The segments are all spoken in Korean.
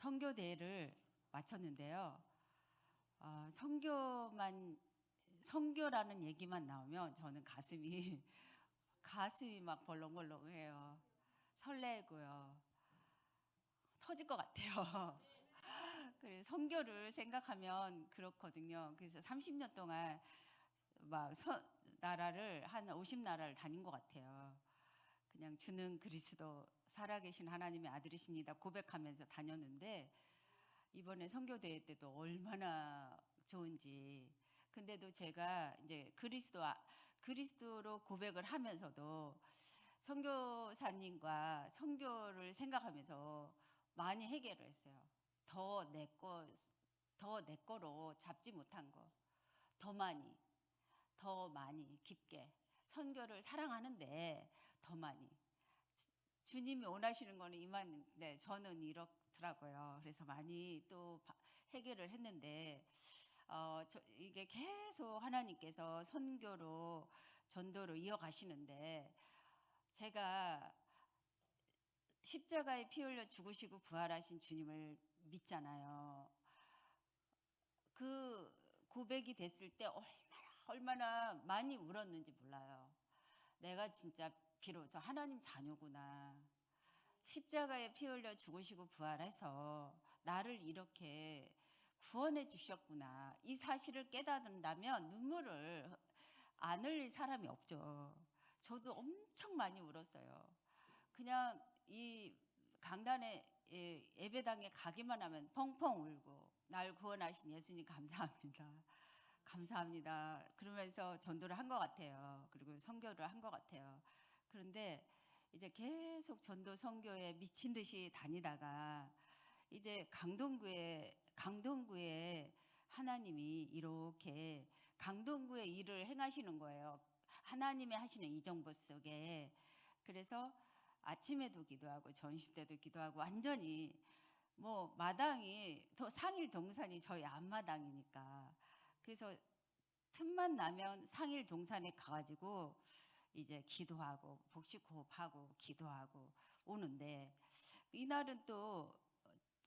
선교대회를 마쳤는데요. 선교라는 얘기만 나오면 저는 가슴이 막 벌렁벌렁해요. 설레고요. 터질 것 같아요. 그래서 선교를 생각하면 그렇거든요. 그래서 30년 동안 막 나라를 한 50나라를 다닌 것 같아요. 그냥 주는 그리스도 살아계신 하나님의 아들이십니다 고백하면서 다녔는데, 이번에 선교대회 때도 얼마나 좋은지. 근데도 제가 이제 그리스도로 고백을 하면서도 선교사님과 선교를 생각하면서 많이 해결을 했어요. 더 내 거로 잡지 못한 거 더 많이 깊게 선교를 사랑하는데 더 많이 주님이 원하시는 거는 이만인데 저는 이렇더라고요. 그래서 많이 또 해결을 했는데 이게 계속 하나님께서 선교로 전도로 이어가시는데, 제가 십자가에 피 흘려 죽으시고 부활하신 주님을 믿잖아요. 그 고백이 됐을 때 얼마나 많이 울었는지 몰라요. 내가 진짜 비로소 하나님 자녀구나. 십자가에 피 흘려 죽으시고 부활해서 나를 이렇게 구원해 주셨구나. 이 사실을 깨닫는다면 눈물을 안 흘릴 사람이 없죠. 저도 엄청 많이 울었어요. 그냥 이 강단에 예배당에 가기만 하면 펑펑 울고, 날 구원하신 예수님 감사합니다. 감사합니다. 그러면서 전도를 한 것 같아요. 그리고 선교를 한 것 같아요. 그런데 이제 계속 전도 선교에 미친 듯이 다니다가 이제 강동구에 하나님이 이렇게 강동구의 일을 행하시는 거예요. 하나님의 하시는 이정보 속에. 그래서 아침에도 기도하고 점심 때도 기도하고, 완전히 뭐 마당이 상일 동산이 저희 앞마당이니까, 그래서 틈만 나면 상일 동산에 가가지고 이제 기도하고 복식 호흡하고 기도하고 오는데, 이날은 또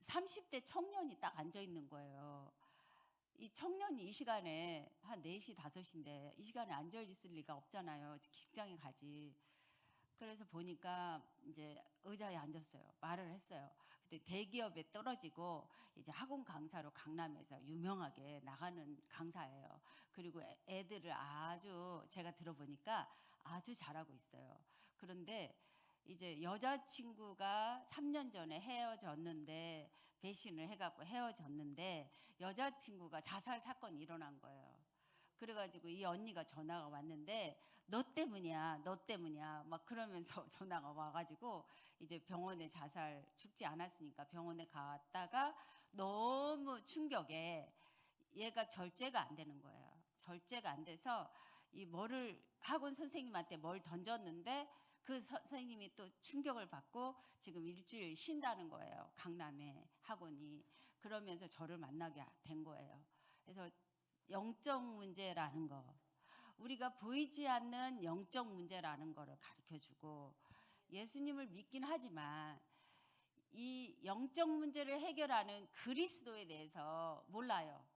30대 청년이 딱 앉아 있는 거예요. 이 청년이 이 시간에 한 4시 5시인데 이 시간에 앉아 있을 리가 없잖아요. 직장에 가지. 그래서 보니까 이제 의자에 앉았어요. 말을 했어요. 그때 대기업에 떨어지고 이제 학원 강사로 강남에서 유명하게 나가는 강사예요. 그리고 애들을 아주, 제가 들어보니까 아주 잘하고 있어요. 그런데 이제 여자친구가 3년 전에 헤어졌는데, 배신을 해갖고 헤어졌는데 여자친구가 자살 사건이 일어난 거예요. 그래가지고 이 언니가 전화가 왔는데, 너 때문이야 막 그러면서 전화가 와가지고 이제 병원에, 자살 죽지 않았으니까 병원에 갔다가 너무 충격에 얘가 절제가 안 되는 거예요. 절제가 안 돼서 이 뭐를 학원 선생님한테 뭘 던졌는데, 그 선생님이 또 충격을 받고 지금 일주일 쉰다는 거예요. 강남에 학원이. 그러면서 저를 만나게 된 거예요. 그래서 영적 문제라는 거, 우리가 보이지 않는 영적 문제라는 거를 가르쳐주고, 예수님을 믿긴 하지만 이 영적 문제를 해결하는 그리스도에 대해서 몰라요.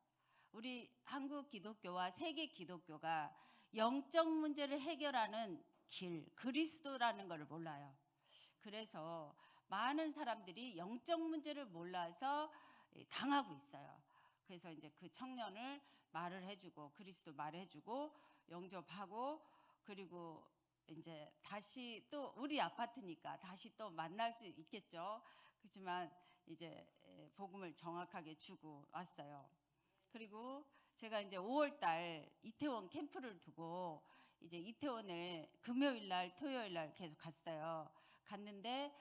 우리 한국 기독교와 세계 기독교가 영적 문제를 해결하는 길, 그리스도라는 걸 몰라요. 그래서 많은 사람들이 영적 문제를 몰라서 당하고 있어요. 그래서 이제 그 청년을 말을 해주고, 그리스도 말해주고 영접하고, 그리고 이제 다시 또 우리 아파트니까 다시 또 만날 수 있겠죠. 그렇지만 이제 복음을 정확하게 주고 왔어요. 그리고 제가 이제 5월 달 이태원 캠프를 두고 이제 이태원을 금요일 날 토요일 날 계속 갔어요. 갔는데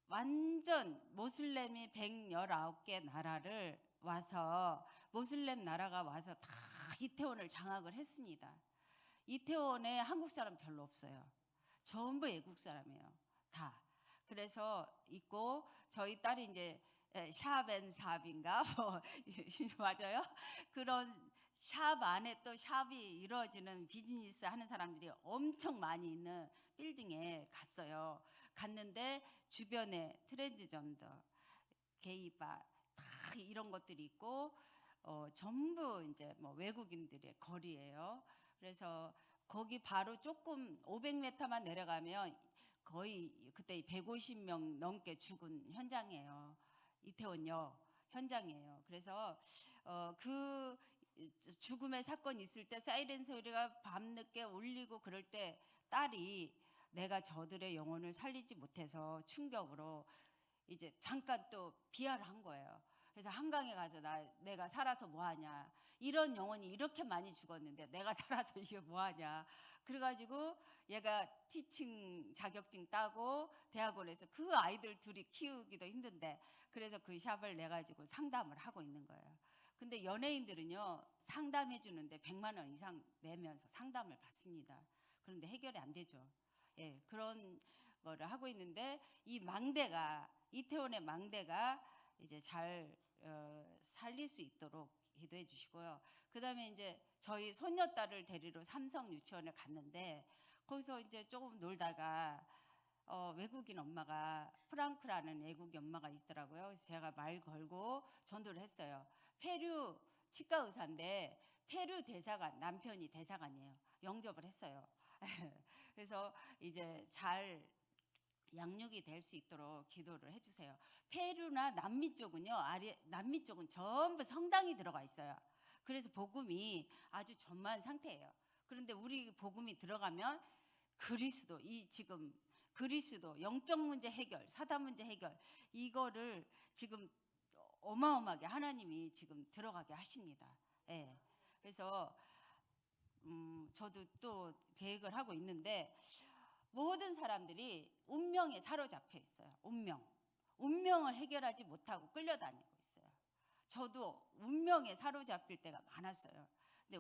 완전 모슬렘이 119개 나라를 와서, 모슬렘 나라가 와서 다 이태원을 장악을 했습니다. 이태원에 한국 사람 별로 없어요. 전부 외국 사람이에요. 다. 그래서 있고, 저희 딸이 이제 샵앤삽인가 맞아요. 그런 샵 안에 또 샵이 이루어지는 비즈니스 하는 사람들이 엄청 많이 있는 빌딩에 갔어요. 갔는데 주변에 트랜스젠더, 게이바 다 이런 것들이 있고 전부 이제 뭐 외국인들의 거리예요. 그래서 거기 바로 조금 500m만 내려가면 거의 그때 150명 넘게 죽은 현장이에요. 이태원역 현장이에요. 그래서 그 죽음의 사건이 있을 때 사이렌 소리가 밤늦게 울리고 그럴 때 딸이 내가 저들의 영혼을 살리지 못해서 충격으로 이제 잠깐 또 비하를 한 거예요. 그래서 한강에 가서 내가 살아서 뭐하냐, 이런 영혼이 이렇게 많이 죽었는데 내가 살아서 이게 뭐하냐. 그래가지고 얘가 티칭 자격증 따고 대학원에서 그 아이들 둘이 키우기도 힘든데 그래서 그 샵을 내가지고 상담을 하고 있는 거예요. 근데 연예인들은요 상담해 주는데 100만 원 이상 내면서 상담을 받습니다. 그런데 해결이 안 되죠. 예, 그런 거를 하고 있는데 이 망대가, 이태원의 망대가 이제 잘 살릴 수 있도록 기도해 주시고요. 그 다음에 이제 저희 손녀딸을 데리러 삼성 유치원에 갔는데 거기서 이제 조금 놀다가 외국인 엄마가, 프랑크라는 외국인 엄마가 있더라고요. 그래서 제가 말 걸고 전도를 했어요. 페루 치과 의사인데 페루 대사관, 남편이 대사관이에요. 영접을 했어요. 그래서 이제 잘 양육이 될 수 있도록 기도를 해주세요. 페루나 남미 쪽은요, 남미 쪽은 전부 성당이 들어가 있어요. 그래서 복음이 아주 전무한 상태예요. 그런데 우리 복음이 들어가면 그리스도, 이 지금 그리스도 영적 문제 해결, 사단 문제 해결, 이거를 지금 어마어마하게 하나님이 지금 들어가게 하십니다. 예. 그래서 저도 또 계획을 하고 있는데 모든 사람들이 운명에 사로잡혀 있어요. 운명을 해결하지 못하고 끌려다니고 있어요. 저도 운명에 사로잡힐 때가 많았어요. 근데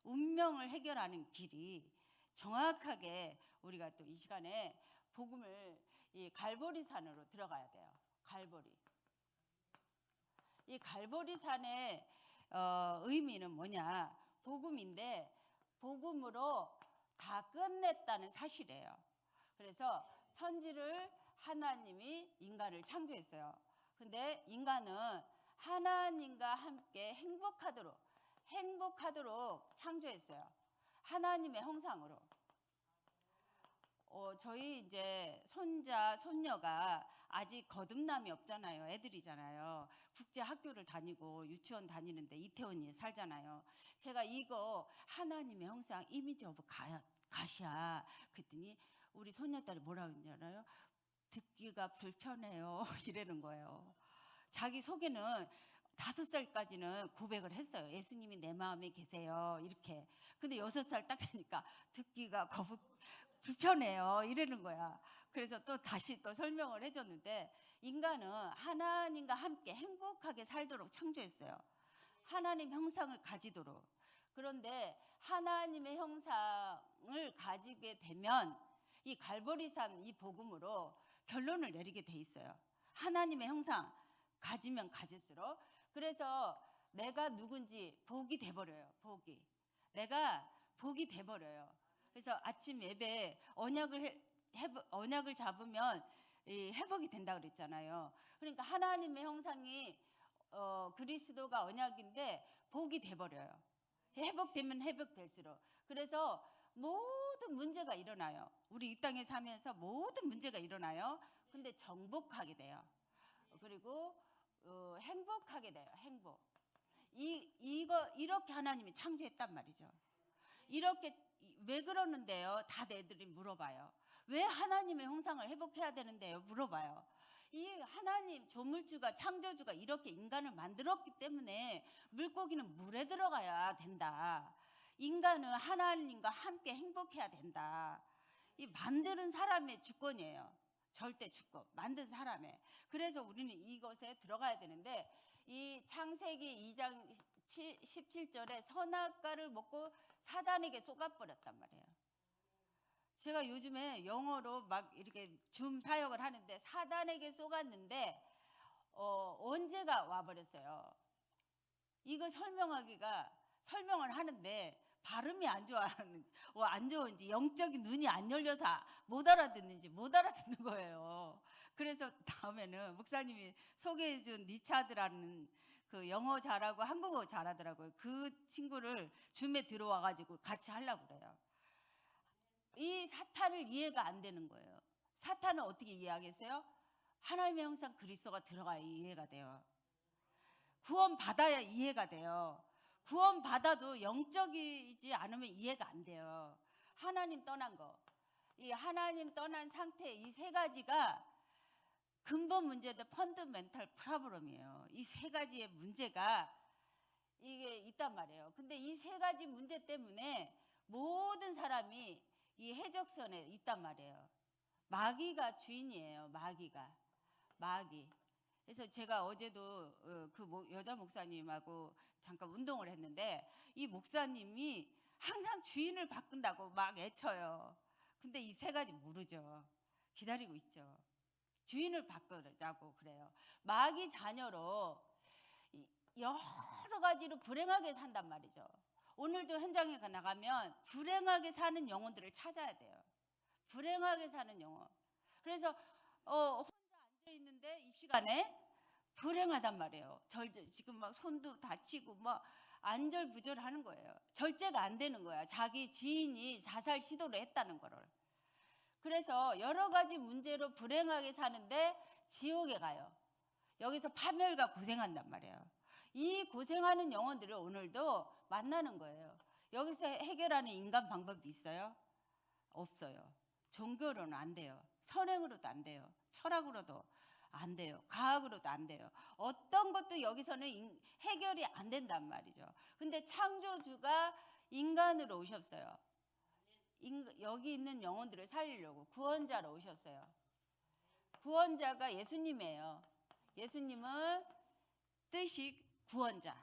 운명을 해결하는 길이 정확하게 우리가 또 이 시간에 복음을 이 갈보리산으로 들어가야 돼요. 이 갈보리산의 의미는 뭐냐? 복음인데 복음으로 다 끝냈다는 사실이에요. 그래서 천지를 하나님이 인간을 창조했어요. 근데 인간은 하나님과 함께 행복하도록 창조했어요. 하나님의 형상으로. 저희 이제 손녀가 아직 거듭남이 없잖아요. 애들이잖아요. 국제 학교를 다니고 유치원 다니는데 이태원에 살잖아요. 제가 이거 하나님의 형상 이미지 오브 가시야. 그랬더니 우리 손녀딸이 뭐라 그러냐요? 듣기가 불편해요. 이러는 거예요. 자기 속에는 5살까지는 고백을 했어요. 예수님이 내 마음에 계세요. 이렇게. 근데 6살 딱 되니까 듣기가 불편해요. 이러는 거야. 그래서 또 다시 또 설명을 해줬는데 인간은 하나님과 함께 행복하게 살도록 창조했어요. 하나님 형상을 가지도록. 그런데 하나님의 형상을 가지게 되면 이 갈보리산 이 복음으로 결론을 내리게 돼 있어요. 하나님의 형상 가지면 가질수록. 그래서 내가 누군지 복이 돼버려요. 내가 복이 돼버려요. 그래서 아침 예배 언약을 잡으면 회복이 된다 그랬잖아요. 그러니까 하나님의 형상이 그리스도가 언약인데 복이 돼버려요. 회복되면 회복될수록. 그래서 모든 문제가 일어나요. 우리 이 땅에 사면서 모든 문제가 일어나요. 근데 정복하게 돼요. 그리고 행복하게 돼요. 행복. 이렇게 하나님이 창조했단 말이죠. 이렇게 왜 그러는데요? 다 애들이 물어봐요. 왜 하나님의 형상을 회복해야 되는데요? 물어봐요. 이 하나님 조물주가 창조주가 이렇게 인간을 만들었기 때문에 물고기는 물에 들어가야 된다. 인간은 하나님과 함께 행복해야 된다. 이 만드는 사람의 주권이에요. 절대 주권. 만든 사람의. 그래서 우리는 이것에 들어가야 되는데 이 창세기 2장 17절에 선악과를 먹고 사단에게 쏘가버렸단 말이에요. 제가 요즘에 영어로 막 이렇게 줌 사역을 하는데 사단에게 쏘갔는데 언제가 와버렸어요. 이거 설명을 하는데 발음이 안 좋은지 영적인 눈이 안 열려서 못 알아듣는 거예요. 그래서 다음에는 목사님이 소개해준 리차드라는 그 영어 잘하고 한국어 잘하더라고요. 그 친구를 줌에 들어와가지고 같이 하려고 그래요. 이 사탄을 이해가 안 되는 거예요. 사탄은 어떻게 이해하겠어요? 하나님의 형상 그리스도가 들어가야 이해가 돼요. 구원 받아야 이해가 돼요. 구원 받아도 영적이지 않으면 이해가 안 돼요. 하나님 떠난 거, 이 하나님 떠난 상태, 이 세 가지가 근본 문제도 펀더멘탈 프로블럼이에요. 이 세 가지의 문제가 이게 있단 말이에요. 근데 이 세 가지 문제 때문에 모든 사람이 이 해적선에 있단 말이에요. 마귀가 주인이에요. 마귀. 그래서 제가 어제도 그 여자 목사님하고 잠깐 운동을 했는데 이 목사님이 항상 주인을 바꾼다고 막 애쳐요. 근데 이 세 가지 모르죠. 기다리고 있죠. 주인을 바꾸자고 그래요. 마귀 자녀로 여러 가지로 불행하게 산단 말이죠. 오늘도 현장에 나가면 불행하게 사는 영혼들을 찾아야 돼요. 불행하게 사는 영혼. 그래서 혼자 앉아 있는데 이 시간에 불행하단 말이에요. 지금 막 손도 다치고 막 안절부절하는 거예요. 절제가 안 되는 거야. 자기 지인이 자살 시도를 했다는 거를. 그래서 여러 가지 문제로 불행하게 사는데 지옥에 가요. 여기서 파멸과 고생한단 말이에요. 이 고생하는 영혼들을 오늘도 만나는 거예요. 여기서 해결하는 인간 방법이 있어요? 없어요. 종교로는 안 돼요. 선행으로도 안 돼요. 철학으로도 안 돼요. 과학으로도 안 돼요. 어떤 것도 여기서는 해결이 안 된단 말이죠. 근데 창조주가 인간으로 오셨어요. 여기 있는 영혼들을 살리려고 구원자로 오셨어요. 구원자가 예수님이에요. 예수님은 뜻이 구원자.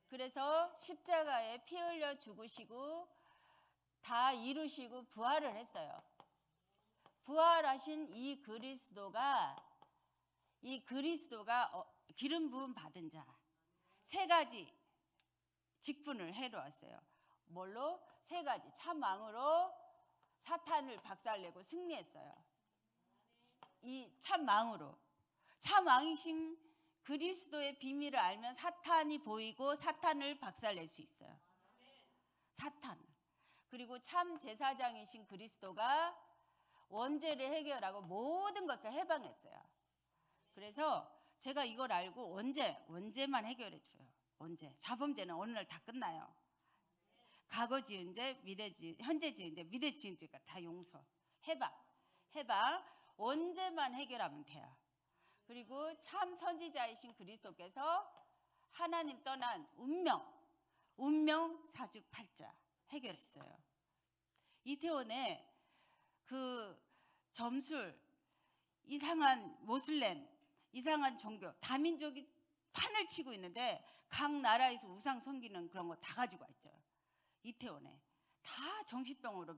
그래서 십자가에 피 흘려 죽으시고 다 이루시고 부활을 했어요. 부활하신 이 그리스도가 기름 부음 받은 자 세 가지 직분을 해놓았어요. 뭘로? 세 가지. 참 왕으로 사탄을 박살내고 승리했어요. 이 참 왕으로. 참 왕이신 그리스도의 비밀을 알면 사탄이 보이고 사탄을 박살낼 수 있어요. 사탄. 그리고 참 제사장이신 그리스도가 원죄를 해결하고 모든 것을 해방했어요. 그래서 제가 이걸 알고 언제만 해결해 줘요. 언제. 자범죄는 어느 날 다 끝나요. 과거 지은 죄, 현재 지은 죄, 미래 지은 죄가 다 용서. 해방. 언제만 해결하면 돼요. 그리고 참 선지자이신 그리스도께서 하나님 떠난 운명 사주팔자 해결했어요. 이태원에 그 점술, 이상한 모슬렘, 이상한 종교, 다민족이 판을 치고 있는데 각 나라에서 우상 섬기는 그런 거 다 가지고 왔죠. 이태원에 다 정신병으로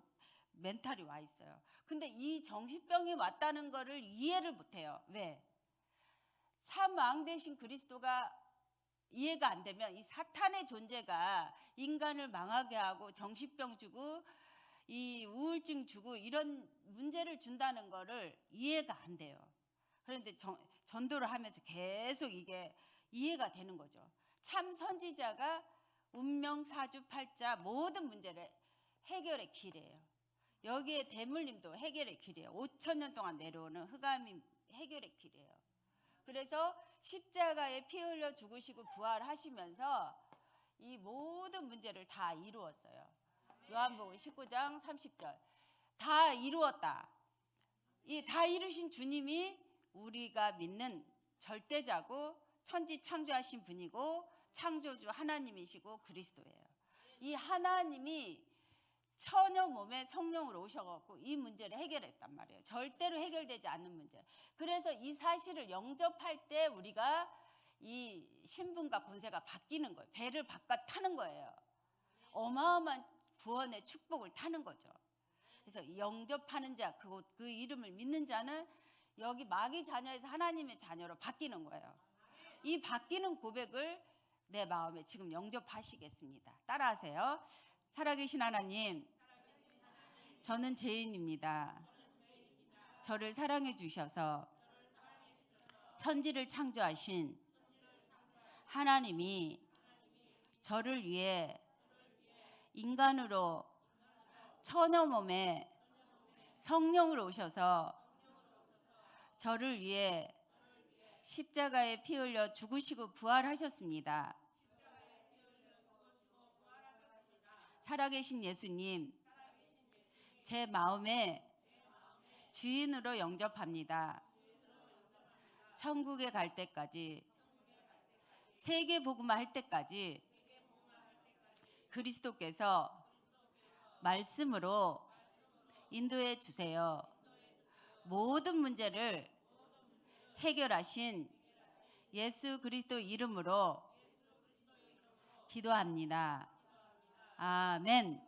멘탈이 와 있어요. 근데 이 정신병이 왔다는 거를 이해를 못해요. 왜? 참 왕 되신 그리스도가 이해가 안 되면 이 사탄의 존재가 인간을 망하게 하고 정신병 주고 이 우울증 주고 이런 문제를 준다는 거를 이해가 안 돼요. 그런데 전도를 하면서 계속 이게 이해가 되는 거죠. 참 선지자가 운명 사주팔자 모든 문제를 해결의 길이에요. 여기에 대물림도 해결의 길이에요. 5,000년 동안 내려오는 흑암이 해결의 길이에요. 그래서 십자가에 피 흘려 죽으시고 부활하시면서 이 모든 문제를 다 이루었어요. 요한복음 19장 30절. 다 이루었다. 이 다 이루신 주님이 우리가 믿는 절대자고 천지 창조하신 분이고 창조주 하나님이시고 그리스도예요. 이 하나님이 처녀 몸에 성령으로 오셔갖고 이 문제를 해결했단 말이에요. 절대로 해결되지 않는 문제. 그래서 이 사실을 영접할 때 우리가 이 신분과 권세가 바뀌는 거예요. 배를 바꿔 타는 거예요. 어마어마한 구원의 축복을 타는 거죠. 그래서 영접하는 자, 그 이름을 믿는 자는 여기 마귀 자녀에서 하나님의 자녀로 바뀌는 거예요. 이 바뀌는 고백을 내 마음에 지금 영접하시겠습니다. 따라하세요. 살아계신 하나님, 저는 죄인입니다. 저를 사랑해 주셔서 천지를 창조하신 하나님이 저를 위해 인간으로 처녀 몸에 성령으로 오셔서 저를 위해 십자가에 피 흘려 죽으시고 부활하셨습니다. 살아계신 예수님, 제 마음의 주인으로 영접합니다. 천국에 갈 때까지, 세계 복음화 할 때까지 그리스도께서 말씀으로 인도해 주세요. 모든 문제를 해결하신 예수 그리스도 이름으로 기도합니다. 아멘.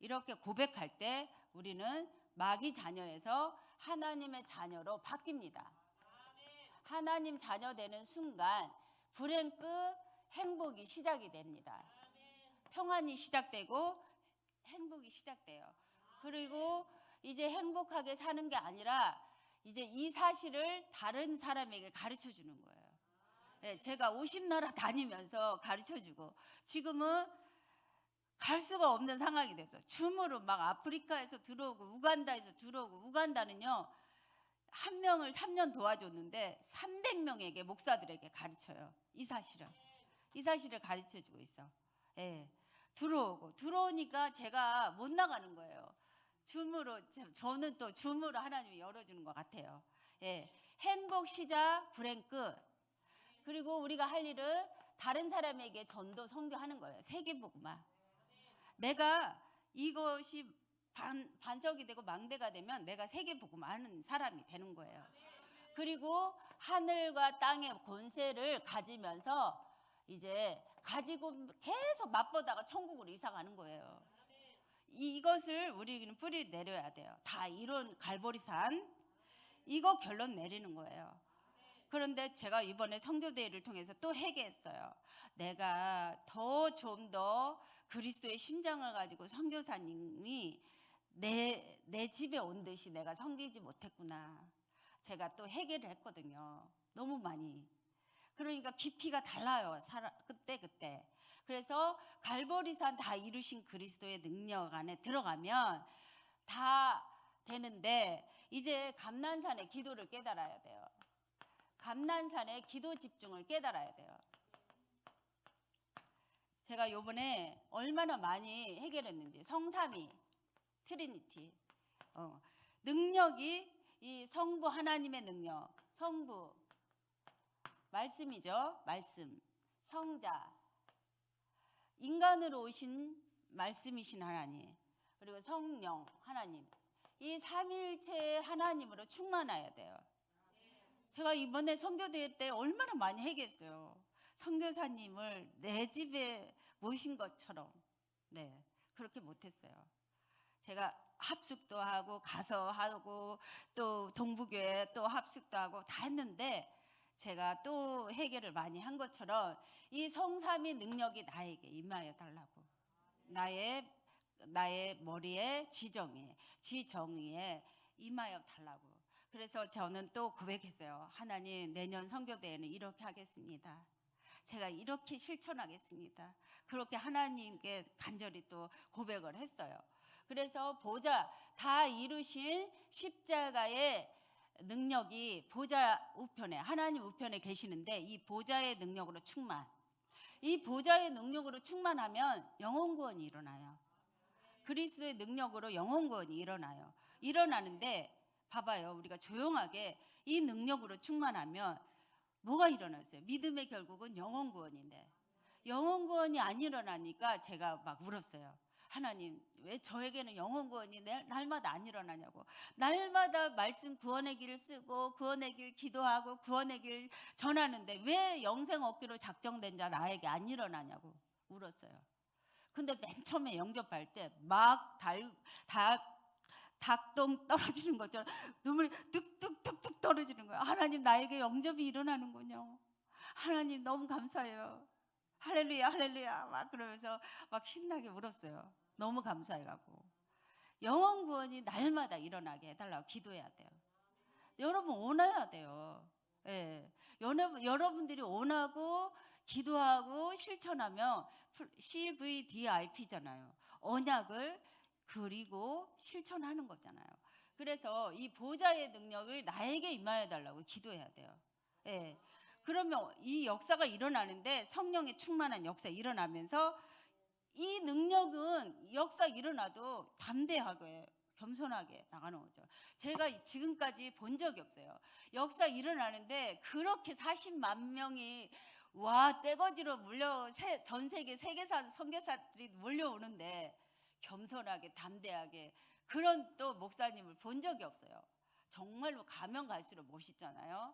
이렇게 고백할 때 우리는 마귀 자녀에서 하나님의 자녀로 바뀝니다. 하나님 자녀 되는 순간 불행 끝 행복이 시작이 됩니다. 평안이 시작되고 행복이 시작돼요. 그리고 이제 행복하게 사는 게 아니라 이제 이 사실을 다른 사람에게 가르쳐 주는 거예요. 네, 제가 50나라 다니면서 가르쳐 주고 지금은 갈 수가 없는 상황이 됐어요. 줌으로 막 아프리카에서 들어오고 우간다에서 들어오고, 우간다는요 한 명을 3년 도와줬는데 300명에게 목사들에게 가르쳐요. 이 사실을 가르쳐 주고 있어. 예. 들어오니까 제가 못 나가는 거예요. 줌으로, 저는 또 줌으로 하나님이 열어주는 것 같아요. 예. 행복 시작, 불행 끝. 그리고 우리가 할 일은 다른 사람에게 전도 선교하는 거예요. 세계복음화. 내가 이것이 반석이 되고 망대가 되면 내가 세계복음화 하는 사람이 되는 거예요. 그리고 하늘과 땅의 권세를 가지면서 이제 가지고 계속 맛보다가 천국으로 이사 가는 거예요. 이것을 우리는 뿌리 내려야 돼요. 다 이런 갈보리산 이거 결론 내리는 거예요. 그런데 제가 이번에 선교대회를 통해서 또 회개했어요. 내가 좀 더 그리스도의 심장을 가지고 선교사님이 내 집에 온 듯이 내가 섬기지 못했구나. 제가 또 회개를 했거든요. 너무 많이. 그러니까 깊이가 달라요. 그때. 그래서 갈보리산 다 이루신 그리스도의 능력 안에 들어가면 다 되는데 이제 감난산의 기도를 깨달아야 돼요. 감난산의 기도 집중을 깨달아야 돼요. 제가 요번에 얼마나 많이 해결했는지, 성삼위 트리니티 능력이 이 성부 하나님의 능력, 성부 말씀이죠. 말씀, 성자, 인간으로 오신 말씀이신 하나님, 그리고 성령 하나님, 이 삼일체의 하나님으로 충만해야 돼요. 제가 이번에 선교대회 때 얼마나 많이 해결했어요. 선교사님을 내 집에 모신 것처럼. 네, 그렇게 못했어요. 제가 합숙도 하고 가서 하고 또 동부교회 또 합숙도 하고 다 했는데 제가 또 해결을 많이 한 것처럼 이 성삼위 능력이 나에게 임하여 달라고. 나의 머리에 지정의에 임하여 달라고. 그래서 저는 또 고백했어요. 하나님, 내년 선교대회는 이렇게 하겠습니다. 제가 이렇게 실천하겠습니다. 그렇게 하나님께 간절히 또 고백을 했어요. 그래서 보좌 다 이루신 십자가의 능력이 보좌 우편에, 하나님 우편에 계시는데 이 보좌의 능력으로 이 보좌의 능력으로 충만하면 영혼 구원이 일어나요. 그리스도의 능력으로 영혼 구원이 일어나는데 봐봐요. 우리가 조용하게 이 능력으로 충만하면 뭐가 일어났어요? 믿음의 결국은 영혼 구원인데 영혼 구원이 안 일어나니까 제가 막 울었어요. 하나님, 왜 저에게는 영혼 구원이 날마다 안 일어나냐고. 날마다 말씀 구원의 길을 쓰고 구원의 길 기도하고 구원의 길 전하는데 왜 영생 얻기로 작정된 자 나에게 안 일어나냐고 울었어요. 근데 맨 처음에 영접할 때 막 닭똥 떨어지는 것처럼 눈물이 뚝뚝뚝뚝 떨어지는 거예요. 하나님, 나에게 영접이 일어나는군요. 하나님, 너무 감사해요. 할렐루야 할렐루야 막 그러면서 막 신나게 울었어요. 너무 감사해가지고. 영혼 구원이 날마다 일어나게 해달라고 기도해야 돼요. 여러분, 원해야 돼요. 예. 여러분들이 원하고 기도하고 실천하면 CVDIP잖아요. 언약을 그리고 실천하는 거잖아요. 그래서 이 보좌의 능력을 나에게 임하여 달라고 기도해야 돼요. 예. 그러면 이 역사가 일어나는데 성령의 충만한 역사 일어나면서 이 능력은 역사 일어나도 담대하게 겸손하게 나가는 거죠. 제가 지금까지 본 적이 없어요. 역사 일어나는데 그렇게 40만 명이 와 떼거지로 전 세계 세계사 선교사들이 몰려오는데 겸손하게 담대하게 그런 또 목사님을 본 적이 없어요. 정말로 가면 갈수록 멋있잖아요.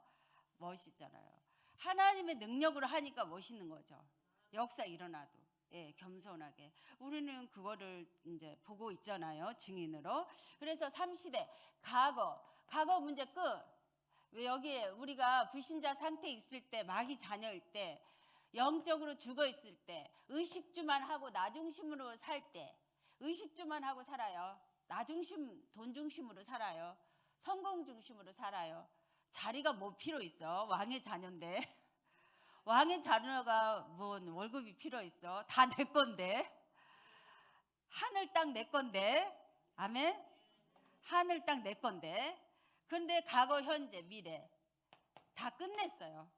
멋있잖아요. 하나님의 능력으로 하니까 멋있는 거죠. 역사 일어나도. 예, 겸손하게. 우리는 그거를 이제 보고 있잖아요. 증인으로. 그래서 3시대 과거 문제 끝. 왜 여기에 우리가 불신자 상태에 있을 때, 마귀 자녀일 때, 영적으로 죽어 있을 때, 의식주만 하고 나 중심으로 살 때, 의식주만 하고 살아요. 나 중심, 돈 중심으로 살아요. 성공 중심으로 살아요. 자리가 뭐 필요 있어? 왕의 자녀인데. 왕의 자녀가 뭔 월급이 필요 있어? 다 내 건데. 하늘 땅 내 건데. 아멘. 하늘 땅 내 건데. 그런데 과거, 현재, 미래 다 끝냈어요.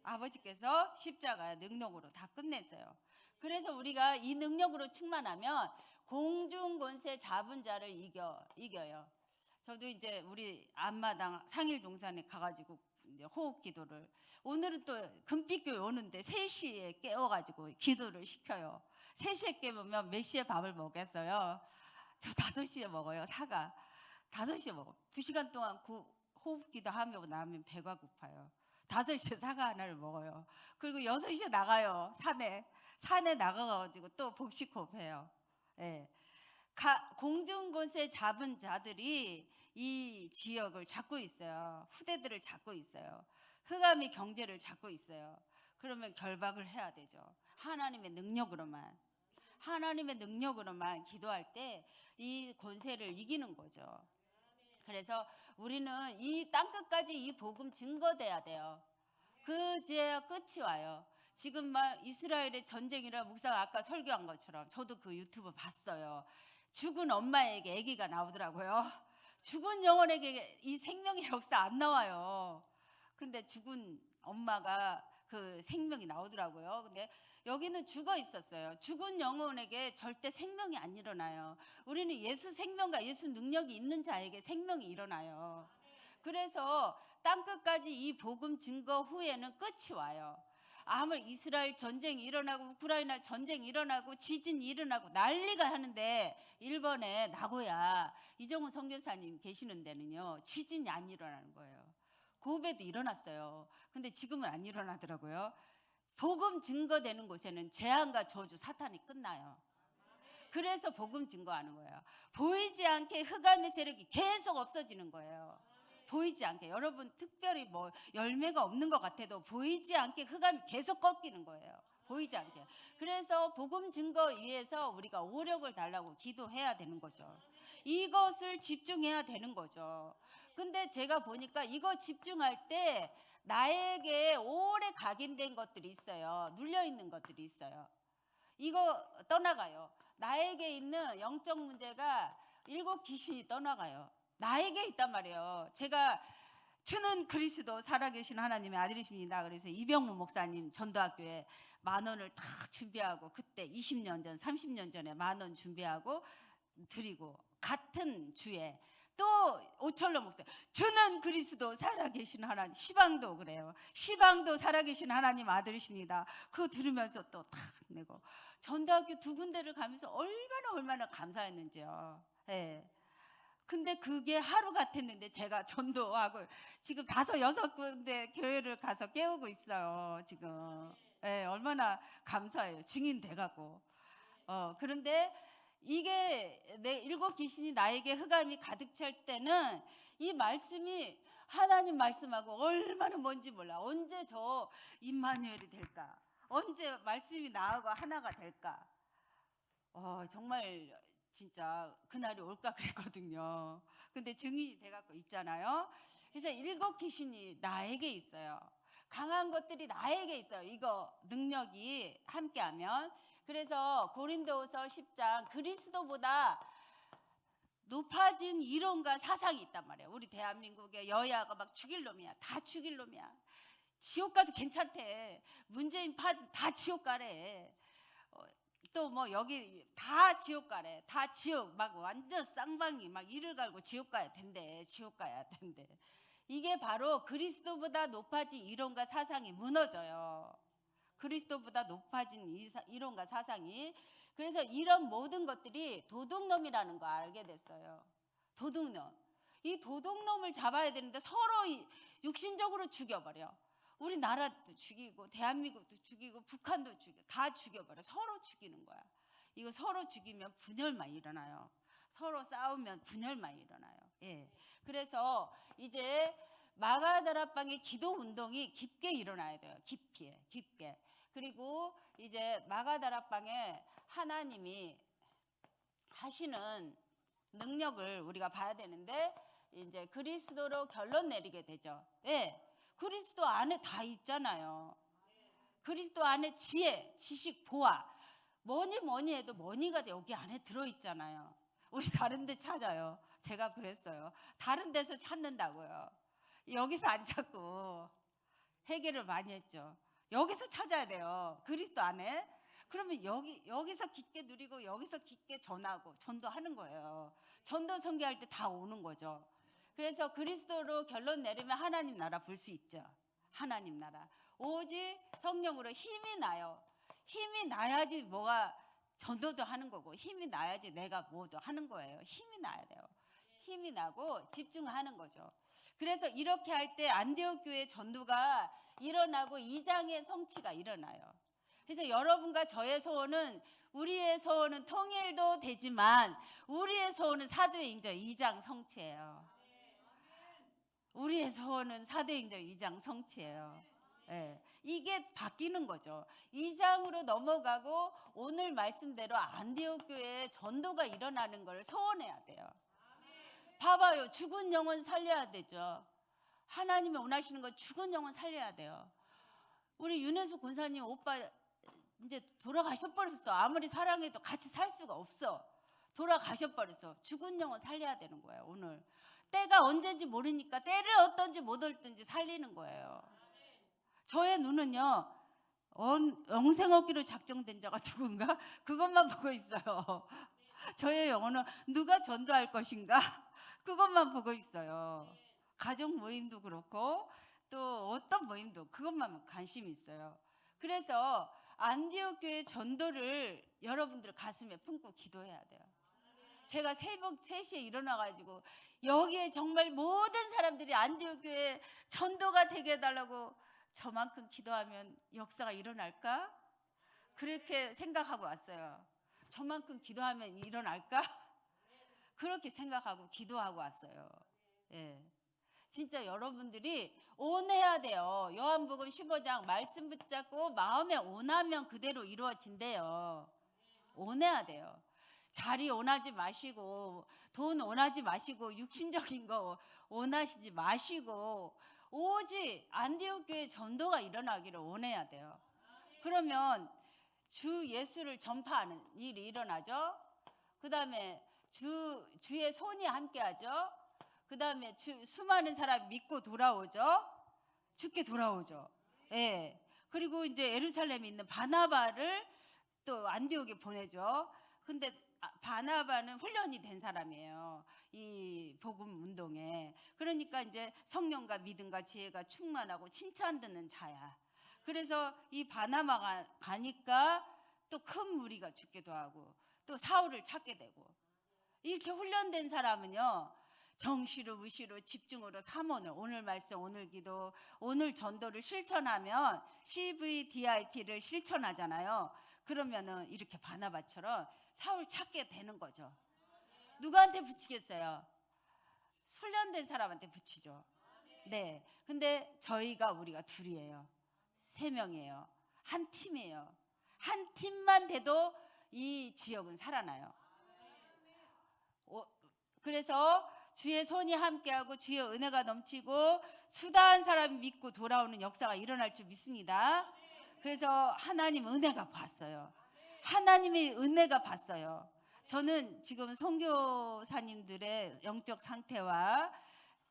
아버지께서 십자가 능력으로 다 끝냈어요. 그래서 우리가 이 능력으로 충만하면 공중 권세 잡은 자를 이겨요. 저도 이제 우리 앞마당 상일동산에 가가지고 이제 호흡 기도를, 오늘은 또 금빛교회 오는데 3시에 깨워가지고 기도를 시켜요. 3시에 깨우면 몇 시에 밥을 먹겠어요? 저 5시에 먹어요. 사과 5시에 먹어. 2시간 동안 호흡 기도 하며 나면 배가 고파요. 5시에 사과 하나를 먹어요. 그리고 6시에 나가요. 산에 나가가지고 또 복식호흡 해요. 예. 공중권세 잡은 자들이 이 지역을 잡고 있어요. 후대들을 잡고 있어요. 흑암이 경제를 잡고 있어요. 그러면 결박을 해야 되죠. 하나님의 능력으로만 기도할 때 이 권세를 이기는 거죠. 그래서 우리는 이 땅끝까지 이 복음 증거돼야 돼요. 그제야 끝이 와요. 지금 막 이스라엘의 전쟁이라 목사가 아까 설교한 것처럼 저도 그 유튜브 봤어요. 죽은 엄마에게 아기가 나오더라고요. 죽은 영혼에게 이 생명의 역사 안 나와요. 근데 죽은 엄마가 그 생명이 나오더라고요. 근데 여기는 죽어 있었어요. 죽은 영혼에게 절대 생명이 안 일어나요. 우리는 예수 생명과 예수 능력이 있는 자에게 생명이 일어나요. 그래서 땅끝까지 이 복음 증거 후에는 끝이 와요. 아무리 이스라엘 전쟁이 일어나고 우크라이나 전쟁이 일어나고 지진이 일어나고 난리가 하는데 일본의 나고야 이정훈 선교사님 계시는 데는요 지진이 안 일어나는 거예요. 고베도 일어났어요. 근데 지금은 안 일어나더라고요. 복음 증거되는 곳에는 재앙과 저주 사탄이 끝나요. 그래서 복음 증거하는 거예요. 보이지 않게 흑암의 세력이 계속 없어지는 거예요. 보이지 않게. 여러분 특별히 뭐 열매가 없는 것 같아도 보이지 않게 흑암이 계속 꺾이는 거예요. 보이지 않게. 그래서 복음 증거 위해서 우리가 오력을 달라고 기도해야 되는 거죠. 이것을 집중해야 되는 거죠. 근데 제가 보니까 이거 집중할 때 나에게 오래 각인된 것들이 있어요. 눌려있는 것들이 있어요. 이거 떠나가요. 나에게 있는 영적 문제가 7 귀신이 떠나가요. 나에게 있단 말이에요. 제가 주는 그리스도 살아계신 하나님의 아들이십니다. 그래서 이병무 목사님 전도학교에 10,000원을 딱 준비하고 그때 20년 전, 30년 전에 10,000원 준비하고 드리고 같은 주에 또 오철로 목사 주는 그리스도 살아계신 하나님, 시방도 그래요. 시방도 살아계신 하나님 아들이십니다. 그거 들으면서 또 탁 내고 전도학교 2군데를 가면서 얼마나 감사했는지요. 예. 근데 그게 하루 같았는데 제가 전도하고 지금 5, 6군데 교회를 가서 깨우고 있어요. 지금. 예, 얼마나 감사해요. 증인 돼가고. 그런데 이게 내 7 귀신이 나에게 흑암이 가득 찰 때는 이 말씀이 하나님 말씀하고 얼마나 뭔지 몰라. 언제 저 임마누엘이 될까? 언제 말씀이 나하고 하나가 될까? 정말 진짜 그날이 올까 그랬거든요. 근데 증인이 돼갖고 있잖아요. 그래서 7 귀신이 나에게 있어요. 강한 것들이 나에게 있어요. 이거 능력이 함께하면. 그래서 고린도후서 10장 그리스도보다 높아진 이론과 사상이 있단 말이에요. 우리 대한민국의 여야가 막 죽일 놈이야. 다 죽일 놈이야. 지옥 가도 괜찮대. 문재인 다 지옥 가래. 또 뭐 여기 다 지옥 가래. 다 지옥 막 완전 쌍방이 막 이를 갈고 지옥 가야 된대. 지옥 가야 된대. 이게 바로 그리스도보다 높아진 이론과 사상이 무너져요. 그리스도보다 높아진 이론과 사상이. 그래서 이런 모든 것들이 도둑놈이라는 거 알게 됐어요. 도둑놈. 이 도둑놈을 잡아야 되는데 서로 육신적으로 죽여버려. 우리나라도 죽이고 대한민국도 죽이고 북한도 죽이고 다 죽여버려. 서로 죽이는 거야. 이거 서로 죽이면 분열만 일어나요. 서로 싸우면 분열만 일어나요. 예. 그래서 이제 마가다락방의 기도 운동이 깊게 일어나야 돼요. 깊게. 그리고 이제 마가다락방에 하나님이 하시는 능력을 우리가 봐야 되는데 이제 그리스도로 결론 내리게 되죠. 예. 그리스도 안에 다 있잖아요. 그리스도 안에 지혜, 지식, 보아 뭐니 해도 뭐니가 여기 안에 들어있잖아요. 우리 다른 데 찾아요. 제가 그랬어요. 다른 데서 찾는다고요. 여기서 안 찾고 해결을 많이 했죠. 여기서 찾아야 돼요. 그리스도 안에. 그러면 여기서 깊게 누리고 여기서 깊게 전하고 전도하는 거예요. 전도 선교할 때 다 오는 거죠. 그래서 그리스도로 결론 내리면 하나님 나라 볼 수 있죠. 하나님 나라. 오직 성령으로 힘이 나요. 힘이 나야지 뭐가 전도도 하는 거고 힘이 나야지 내가 뭐도 하는 거예요. 힘이 나야 돼요. 힘이 나고 집중하는 거죠. 그래서 이렇게 할 때 안디옥 교회 전도가 일어나고 2장의 성취가 일어나요. 그래서 여러분과 저의 소원은 우리의 소원은 통일도 되지만 우리의 소원은 사도행전 2장 성취예요. 우리의 소원은 사도행전 2장 성취예요. 네, 이게 바뀌는 거죠. 2장으로 넘어가고 오늘 말씀대로 안디옥 교회에 전도가 일어나는 걸 소원해야 돼요. 봐봐요. 죽은 영혼 살려야 되죠. 하나님이 원하시는 건 죽은 영혼 살려야 돼요. 우리 윤혜수 권사님 오빠 이제 돌아가셔버렸어. 아무리 사랑해도 같이 살 수가 없어. 돌아가셔버렸어. 죽은 영혼 살려야 되는 거예요. 오늘 때가 언제인지 모르니까 때를 어떤지 못 얻든지 살리는 거예요. 저의 눈은요 영생 얻기로 작정된 자가 누군가 그것만 보고 있어요. 저의 영혼은 누가 전도할 것인가 그것만 보고 있어요. 가족 모임도 그렇고 또 어떤 모임도 그것만 관심이 있어요. 그래서 안디옥 교회 전도를 여러분들 가슴에 품고 기도해야 돼요. 제가 새벽 3시에 일어나가지고 여기에 정말 모든 사람들이 안디옥 교회 전도가 되게 해달라고 저만큼 기도하면 역사가 일어날까? 그렇게 생각하고 왔어요. 저만큼 기도하면 일어날까? 그렇게 생각하고 기도하고 왔어요. 예. 진짜 여러분들이 온해야 돼요. 요한복음 15장 말씀 붙잡고 마음에 온하면 그대로 이루어진대요. 온해야 돼요. 자리 원하지 마시고 돈 원하지 마시고 육신적인 거 원하시지 마시고 오직 안디옥 교회 전도가 일어나기를 원해야 돼요. 그러면 주 예수를 전파하는 일이 일어나죠. 그 다음에 주의 손이 함께하죠. 그 다음에 수많은 사람이 믿고 돌아오죠. 죽게 돌아오죠. 예. 그리고 이제 예루살렘에 있는 바나바를 또 안디옥에 보내죠. 근데 바나바는 훈련이 된 사람이에요. 이 복음 운동에. 그러니까 이제 성령과 믿음과 지혜가 충만하고 칭찬 듣는 자야. 그래서 이 바나바가 가니까 또 큰 무리가 죽기도 하고 또 사울을 찾게 되고 이렇게 훈련된 사람은요. 정시로 무시로 집중으로 삼원을 오늘 말씀 오늘 기도 오늘 전도를 실천하면 CVDIP를 실천하잖아요. 그러면은 이렇게 바나바처럼 사울 찾게 되는 거죠. 누구한테 붙이겠어요? 훈련된 사람한테 붙이죠. 네. 근데 우리가 둘이에요. 3명이에요. 한 팀이에요. 한 팀만 돼도 이 지역은 살아나요. 그래서 주의 손이 함께하고 주의 은혜가 넘치고 수다한 사람이 믿고 돌아오는 역사가 일어날 줄 믿습니다. 그래서 하나님 은혜가 봤어요. 하나님의 은혜가 봤어요. 저는 지금 선교사님들의 영적 상태와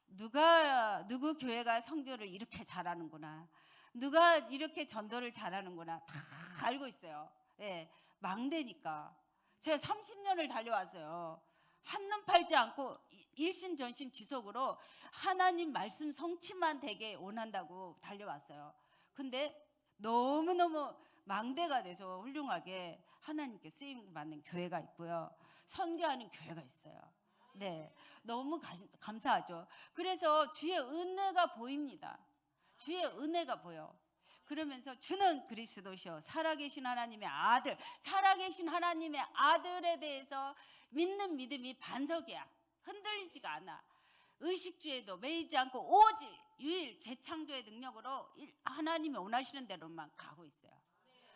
누구 교회가 선교를 이렇게 잘하는구나, 누가 이렇게 전도를 잘하는구나 다 알고 있어요. 예, 망대니까. 제가 30년을 달려왔어요. 한눈 팔지 않고 일심전심 지속으로 하나님 말씀 성취만 되게 원한다고 달려왔어요. 근데 너무너무 망대가 돼서 훌륭하게 하나님께 쓰임받는 교회가 있고요, 선교하는 교회가 있어요. 네, 너무 감사하죠. 그래서 주의 은혜가 보입니다. 주의 은혜가 보여. 그러면서 주는 그리스도시요 살아계신 하나님의 아들, 살아계신 하나님의 아들에 대해서 믿는 믿음이 반석이야. 흔들리지가 않아. 의식주에도 매이지 않고 오직 유일 재창조의 능력으로 하나님이 원하시는 대로만 가고 있어요.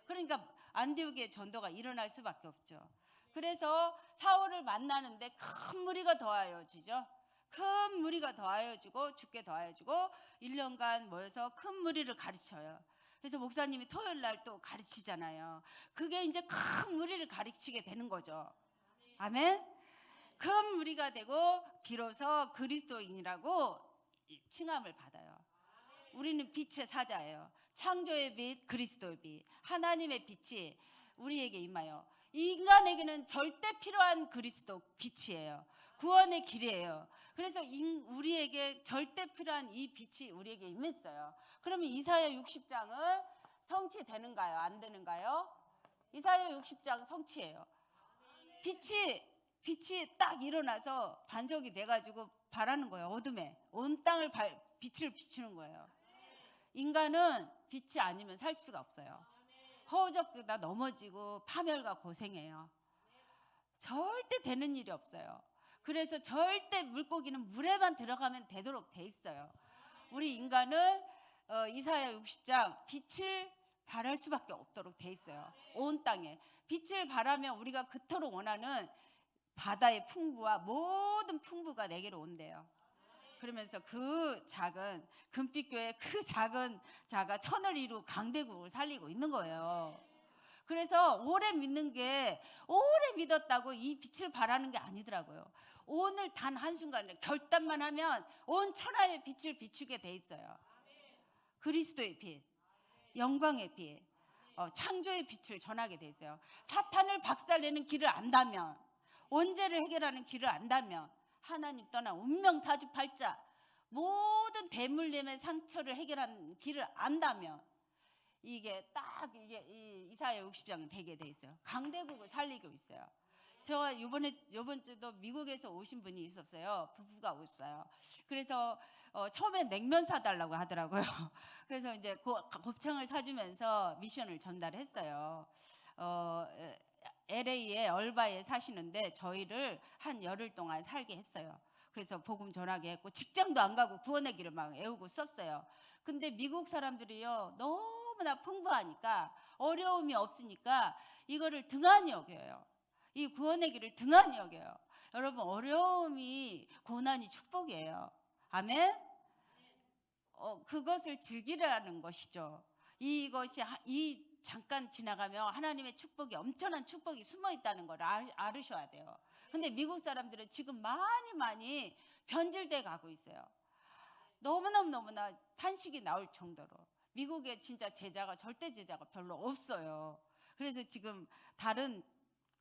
그러니까 안디옥의 전도가 일어날 수밖에 없죠. 그래서 사울을 만나는데 큰 무리가 더하여 주죠. 큰 무리가 더하여 주고 죽게 더하여 주고 1년간 모여서 큰 무리를 가르쳐요. 그래서 목사님이 토요일 날 또 가르치잖아요. 그게 이제 큰 무리를 가르치게 되는 거죠. 아멘. 큰 무리가 되고 비로소 그리스도인이라고 칭함을 받아요. 우리는 빛의 사자예요. 창조의 빛, 그리스도의 빛, 하나님의 빛이 우리에게 임하여 인간에게는 절대 필요한 그리스도 빛이에요. 구원의 길이에요. 그래서 우리에게 절대 필요한 이 빛이 우리에게 임했어요. 그러면 이사야 60장은 성취되는가요? 안 되는가요? 이사야 60장 성취예요. 빛이 딱 일어나서 반석이 돼가지고 바라는 거예요. 어둠에 온 땅을 빛을 비추는 거예요. 인간은 빛이 아니면 살 수가 없어요. 허우적대다 넘어지고 파멸과 고생해요. 절대 되는 일이 없어요. 그래서 절대 물고기는 물에만 들어가면 되도록 돼 있어요. 우리 인간은 이사야 60장 빛을 발할 수밖에 없도록 돼 있어요. 온 땅에 빛을 발하면 우리가 그토록 원하는 바다의 풍부와 모든 풍부가 내게로 온대요. 그러면서 그 작은 금빛교회 그 작은 자가 천을 이루고 강대국을 살리고 있는 거예요. 그래서 오래 믿는 게 오래 믿었다고 이 빛을 발하는 게 아니더라고요. 오늘 단 한순간에 결단만 하면 온 천하의 빛을 비추게 돼 있어요. 그리스도의 빛, 영광의 빛, 창조의 빛을 전하게 돼 있어요. 사탄을 박살내는 길을 안다면, 원죄를 해결하는 길을 안다면, 하나님 떠난 운명 사주팔자 모든 대물림의 상처를 해결하는 길을 안다면 이게 딱 이게 이사야 60장은 되게 돼 있어요. 강대국을 살리고 있어요. 제가 이번 주도 미국에서 오신 분이 있었어요. 부부가 오셨어요. 그래서 처음에 냉면 사달라고 하더라고요. 그래서 이제 곱창을 사주면서 미션을 전달했어요. LA에 얼바에 사시는데 저희를 한 열흘 동안 살게 했어요. 그래서 복음 전하게 했고 직장도 안 가고 구원의 길을 막 애우고 썼어요. 근데 미국 사람들이요 너무나 풍부하니까 어려움이 없으니까 이거를 등한히 여겨요. 이 구원의 길을 등한히 여겨요. 여러분 어려움이 고난이 축복이에요. 아멘. 그것을 즐기라는 것이죠. 이것이 잠깐 지나가면 하나님의 축복이 엄청난 축복이 숨어 있다는 걸 알으셔야 돼요. 근데 미국 사람들은 지금 많이 변질돼 가고 있어요. 너무나 탄식이 나올 정도로 미국에 진짜 절대 제자가 별로 없어요. 그래서 지금 다른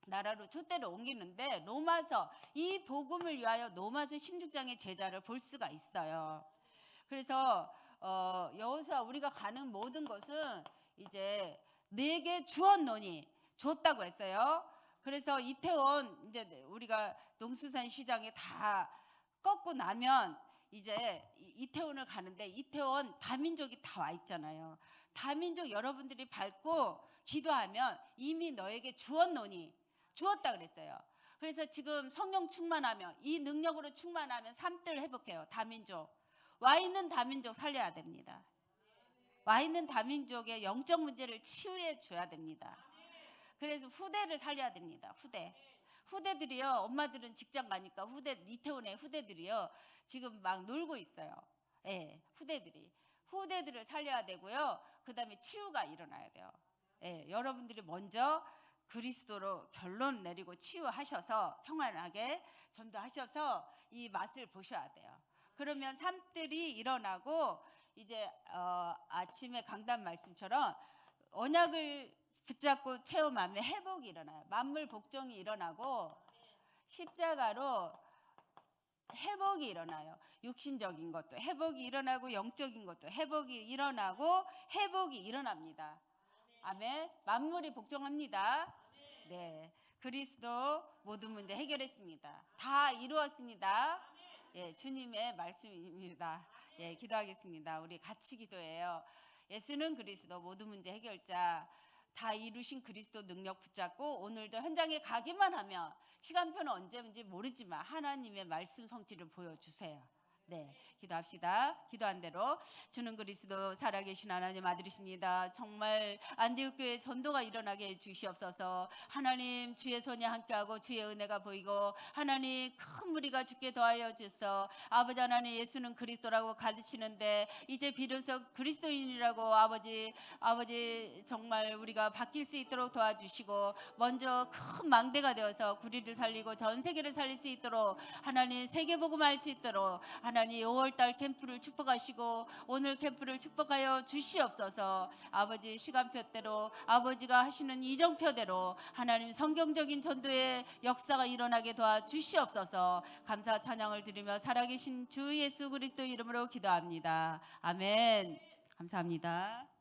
나라로 촛대를 옮기는데 로마서 이 복음을 위하여 로마서 16장의 제자를 볼 수가 있어요. 그래서 여호수아 우리가 가는 모든 것은 이제 내게 주었노니 줬다고 했어요. 그래서 이태원 이제 우리가 농수산 시장에 다 꺾고 나면 이제 이태원을 가는데 이태원 다민족이 다 와 있잖아요. 다민족 여러분들이 밟고 기도하면 이미 너에게 주었노니 주었다 그랬어요. 그래서 지금 성령 충만하면 이 능력으로 충만하면 삶들 회복해요. 다민족 와 있는 다민족 살려야 됩니다. 와 있는 다민족의 영적 문제를 치유해 줘야 됩니다. 그래서 후대를 살려야 됩니다. 후대들이요. 엄마들은 직장 가니까 이태원의 후대들이요. 지금 막 놀고 있어요. 예, 후대들을 살려야 되고요. 그다음에 치유가 일어나야 돼요. 예, 여러분들이 먼저 그리스도로 결론 내리고 치유하셔서 평안하게 전도하셔서 이 맛을 보셔야 돼요. 그러면 삶들이 일어나고 이제 아침에 강단 말씀처럼 언약을 붙잡고 체험하면 회복이 일어나요. 만물 복종이 일어나고 십자가로 회복이 일어나요. 육신적인 것도 회복이 일어나고 영적인 것도 회복이 일어나고 회복이 일어납니다. 아멘. 만물이 복종합니다. 네. 그리스도 모든 문제 해결했습니다. 다 이루었습니다. 예, 주님의 말씀입니다. 예, 기도하겠습니다. 우리 같이 기도해요. 예수는 그리스도 모든 문제 해결자. 다 이루신 그리스도 능력 붙잡고 오늘도 현장에 가기만 하면 시간표는 언제인지 모르지만 하나님의 말씀 성취를 보여주세요. 네, 기도합시다. 기도한 대로 주는 그리스도 살아계신 하나님 아들이십니다. 정말 안디옥교회 전도가 일어나게 해주시옵소서. 하나님 주의 손이 함께하고 주의 은혜가 보이고 하나님 큰 무리가 죽게 더하여 주소. 아버지 하나님 예수는 그리스도라고 가르치는데 이제 비로소 그리스도인이라고 아버지 정말 우리가 바뀔 수 있도록 도와주시고 먼저 큰 망대가 되어서 구리를 살리고 전 세계를 살릴 수 있도록 하나님 세계복음할 수 있도록 하나님 5월달 캠프를 축복하시고 오늘 캠프를 축복하여 주시옵소서. 아버지 시간표대로 아버지가 하시는 이정표대로 하나님 성경적인 전도의 역사가 일어나게 도와주시옵소서. 감사 찬양을 드리며 살아계신 주 예수 그리스도 이름으로 기도합니다. 아멘. 감사합니다.